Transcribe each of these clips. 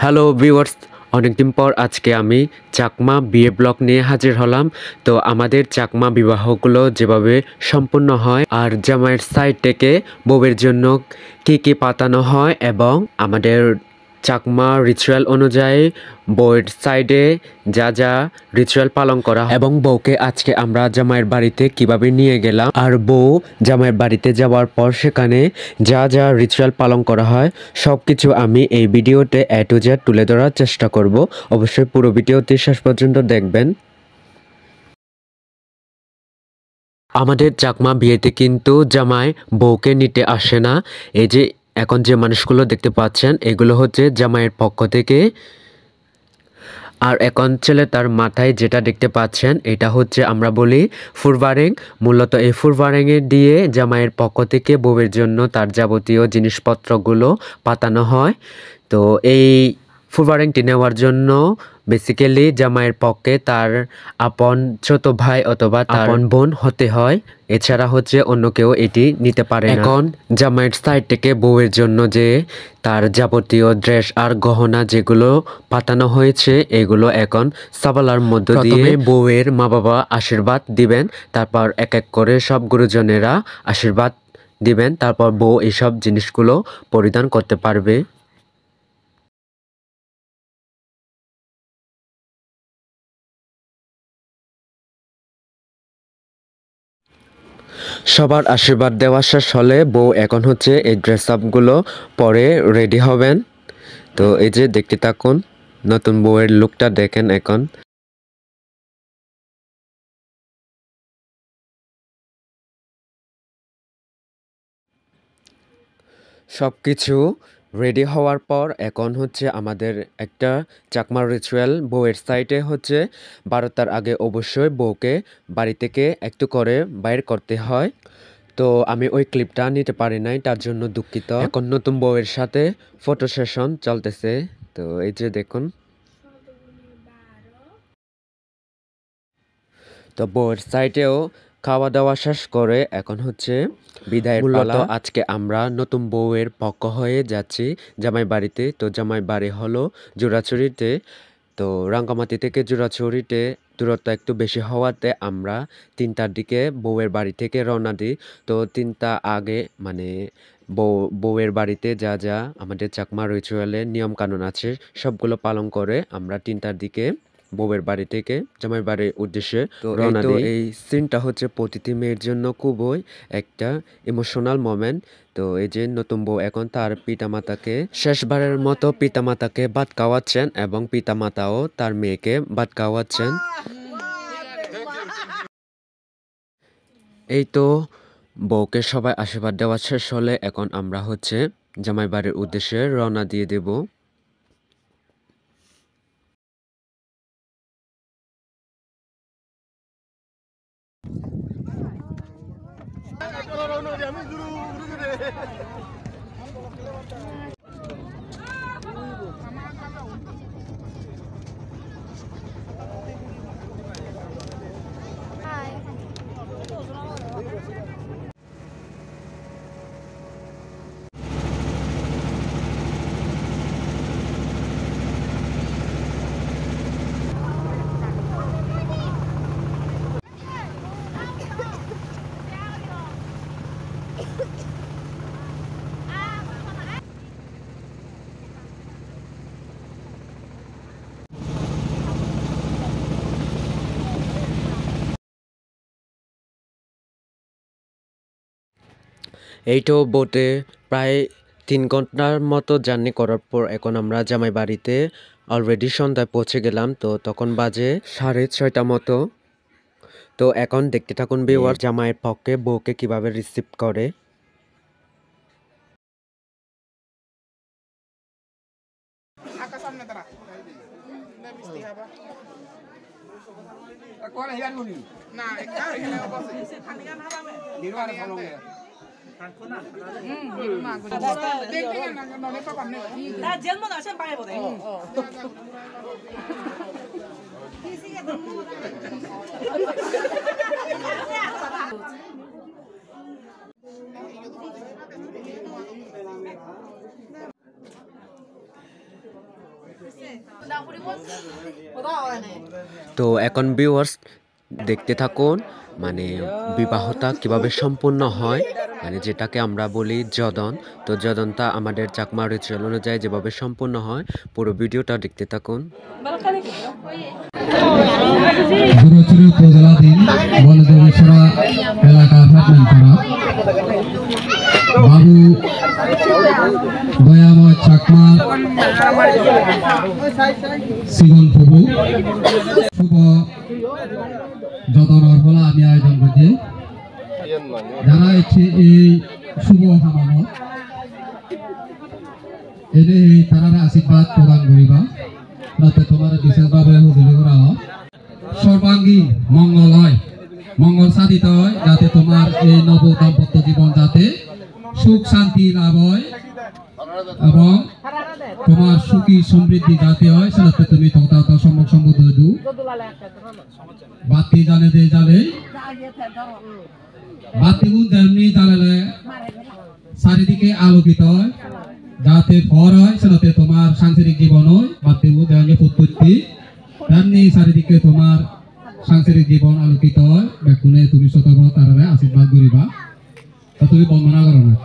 Hello viewers, অনেকদিন পর আজকে আমি চাকমা বিয়ে ব্লগ নিয়ে হাজির হলাম। তো আমাদের চাকমা বিবাহগুলো যেভাবে সম্পূর্ণ হয় আর জামাইয়ের সাইড থেকে বউয়ের জন্য কী কী পাতানো হয় এবং আমাদের চাকমা রিচুয়াল অনুযায়ী বউয়ের সাইডে যা যা রিচুয়াল পালন করা হয় এবং বউকে আজকে আমরা জামাইয়ের বাড়িতে কিভাবে নিয়ে গেলাম আর বউ জামাইয়ের বাড়িতে যাওয়ার পর সেখানে যা যা রিচুয়াল পালন করা হয় সব কিছু আমি এই ভিডিওতে A to Z তুলে ধরার চেষ্টা করব। অবশ্যই পুরো ভিডিওটি শেষ পর্যন্ত দেখবেন। আমাদের চাকমা বিয়েতে কিন্তু জামাই বউকে নিতে আসে না। এই যে এখন যে মানুষগুলো দেখতে পাচ্ছেন এগুলো হচ্ছে জামাইয়ের পক্ষ থেকে। আর এখন ছেলে তার মাথায় যেটা দেখতে পাচ্ছেন এটা হচ্ছে আমরা বলি ফুরবারেং। মূলত এই ফুরবারেংয়ে দিয়ে জামাইয়ের পক্ষ থেকে বউয়ের জন্য তার যাবতীয় জিনিসপত্রগুলো পাতানো হয়। তো এই ফুরবারেংটি নেওয়ার জন্য বেসিক্যালি জামাইয়ের পক্ষে তার আপন ছোট ভাই অথবা তার আপন বোন হতে হয়, এছাড়া হচ্ছে অন্য কেউ এটি নিতে পারে না। এখন জামাইয়ের সাইড থেকে বউয়ের জন্য যে তার যাবতীয় ড্রেস আর গহনা যেগুলো পাতানো হয়েছে এগুলো এখন সাবালার মধ্য দিয়ে বউয়ের মা বাবা আশীর্বাদ দিবেন, তারপর এক এক করে সব গুরুজনেরা আশীর্বাদ দিবেন, তারপর বউ এইসব জিনিসগুলো পরিধান করতে পারবে। সবার আশীর্বাদ দেওয়া শেষ হলে বউ এখন হচ্ছে এই ড্রেস আপগুলো পরে রেডি হবেন। তো এই যে দেখতে থাকুন, নতুন বউয়ের লুকটা দেখেন। এখন সব কিছু রেডি হওয়ার পর এখন হচ্ছে আমাদের একটা চাকমা রিচুয়াল। বউয়ের সাইডে হচ্ছে 12টার আগে অবশ্যই বউকে বাড়ি থেকে একটু করে বাইর করতে হয়। তো আমি ওই ক্লিপটা নিতে পারি নাই, তার জন্য দুঃখিত। এখন নতুন বউয়ের সাথে ফটো সেশন চলতেছে। তো এই যে দেখুন, তো বউয়ের সাইডেও খাওয়া দাওয়া শেষ করে এখন হচ্ছে বিদায়ের পালা। আজকে আমরা নতুন বউয়ের পক্ষ হয়ে যাচ্ছি জামাই বাড়িতে। তো জামাই বাড়ি হলো জোড়াছড়িতে। তো রাঙ্গামাটি থেকে জোড়াছড়িতে দূরত্ব একটু বেশি হওয়াতে আমরা 3টার দিকে বউয়ের বাড়ি থেকে রওনা দিই। তো 3টা আগে মানে বউয়ের বাড়িতে যা যা আমাদের চাকমা রিচুয়ালের নিয়ম কানুন আছে সবগুলো পালন করে আমরা 3টার দিকে বউয়ের বাড়ি থেকে জামাই বাড়ির উদ্দেশ্যে রওনা দিই। এই সিনটা হচ্ছে প্রতিটি মেয়ের জন্য খুবই একটা ইমোশনাল মোমেন্ট। তো এই যে নতুন বউ এখন তার পিতামাতাকে শেষবারের মতো পিতামাতাকে ভাত খাওয়াচ্ছেন এবং পিতামাতাও তার মেয়েকে ভাত খাওয়াচ্ছেন। এই তো বউকে সবাই আশীর্বাদ দেওয়া শেষ হলে এখন আমরা হচ্ছে জামাই বাড়ির উদ্দেশ্যে রওনা দিয়ে দেব। এইটো বোটে প্রায় 3 ঘন্টার মতো জার্নি করার পর এখন আমরা জামাই বাড়িতে অলরেডি সন্ধ্যায় পৌঁছে গেলাম। তো তখন বাজে 6:30 মতো। তো এখন দেখতে থাকুন ভিউয়ার জামাইয়ের পক্ষে বউকে কিভাবে রিসিভ করে। তো এখন ভিউয়ার্স দেখতে থাকুন মানে বিবাহটা কিভাবে সম্পূর্ণ হয়, মানে যেটাকে আমরা বলি জদন। তো জদনটা আমাদের চাকমা রিচুয়াল অনুযায়ী যেভাবে সম্পূর্ণ হয়, পুরো ভিডিওটা দেখতে থাকুন। গুরুচুরি উপজেলাধীন বলদেবেশ্বরা এলাকার হাটনানপাড়া বাবু দয়াময় চাকমা সিগন প্রভু শুভ যতন অর্পলা আমি আয়োজন করছি। যারা ইচ্ছে এই শুভ সমাগম এনে তারা আশীর্বাদ প্রদান করিবা, যাতে তোমার বিশেষভাবে হুজুরি করা হয়, সর্বাঙ্গীন মঙ্গল হয়, মঙ্গল সাধিত হয়, যাতে তোমার এই নব দাম্পত্য জীবন যাতে সুখ শান্তি লাভ হয় এবং তোমার সুখী সমৃদ্ধি যাতে হয়, সেটাতে তুমি তথা সম্মুখ সম্বুদ্ধ দু বাতি জানে দে জালে বাতিগুন যেমনি জ্বালালে চারিদিকে আলোকিত হয়, যাতে ফর হয়, সেটাতে তোমার সাংসারিক জীবন হয়, বাতিগুন যেমনি উৎপত্তি তেমনি চারিদিকে তোমার সাংসারিক জীবন আলোকিত হয়। বেকুনে তুমি শতব তারারে আশীর্বাদ করিবা, তা তুমি বন্দনা করো না।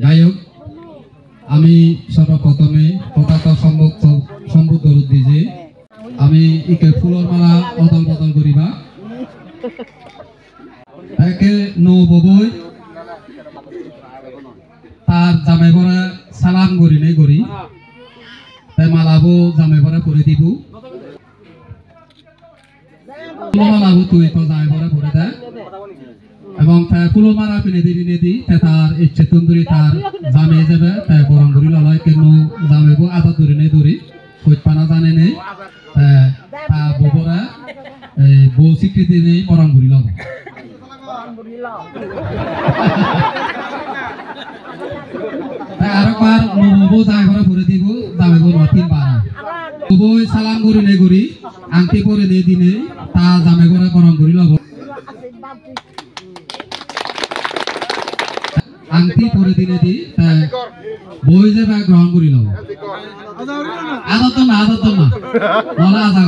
যাই হোক, আমি সর্বপ্রথমে তথাত সম্বুদ্ধ রূপ দিয়েছি। আমি ইকে ফুলের মালা অদল বদল করিবা, একে নৌ ববই তার জামাই ভরা সালাম করি নেই করি, তাই মালাবো জামাই ভরা করে দিব, মালাবো তুই তো জামাই ভরা করে দেয় এবং ফুল মারা পিনে দি তার ইচ্ছে তন্দুরি তার জামে যাবে, তাই বরং ধরি লয় কেন জামাইবো আদা ধরে নেই ধরি কই পানা জানে নেই, তা ববরা বউ স্বীকৃতি নেই বরং ধরি লব। আরেকবার নববো জামাই ভরা ভরে দিব, জামাইবো তিনবার বই সালাম করি নেই করি আংটি পরে নেই দিনে তা জামাই ভরা বরং ধরি লব। আংটি পরে দিনে দি বই যে গ্রহণ করি লব। আদত না বলা আদা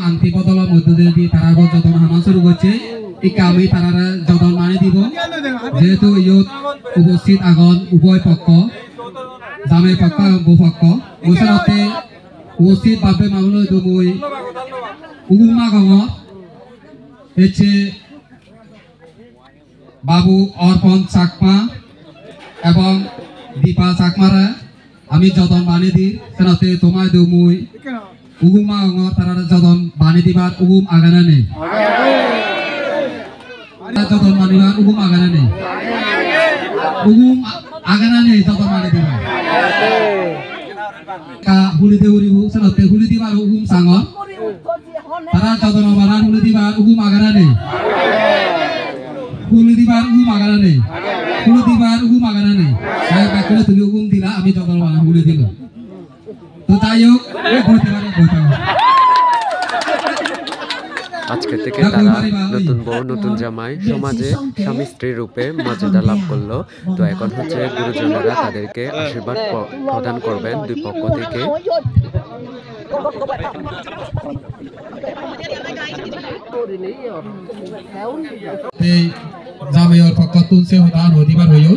আংটি বদলের মধ্যে দিয়ে তারা যতন হামা শুরু করছে, আমি তারা যতন মানে দিব, যেহেতু ইয়ত উপস্থিত আগন উভয় পক্ষ জামাই পক্ষ এবং বউ পক্ষ বছরতে উপস্থিত ভাবে মামলো মই উগুমা গঙত হচ্ছে বাবু অর্পণ চাকমা এবং দীপা চাকমারা আমি যতন বানি দি, সেনাতে তোমায় দেও মুই উগুমা গঙত তারা যতন বানি দিবার উগুম আগানা নেই, যতন মানিবার উগুম আগানা নেই, উগুম আগানা নেই যতন মানি দিবার হুলি দে উড়িব, সেনাতে হুলি দিবার উগুম সাঙ্গ তারা যতন বানান হুলি দিবার উগুম আগানা নেই, হুলি দিবার উগুম আগানা নেই, হুলি দিবার উগুম আগানা নেই, তুমি উগুম দিলা আমি যতন বানান হুলি দিল। তো যাই হোক, আজকে থেকে তারা নতুন বউ নতুন জামাই সমাজে স্বামী স্ত্রী রূপে মর্যাদা লাভ করলো। তো এখন হচ্ছে গুরুজনেরা তাদেরকে আশীর্বাদ প্রদান করবেন দুই পক্ষ থেকে। জামাইয়ের পক্ষ তুলছে হতা নদীবার হইও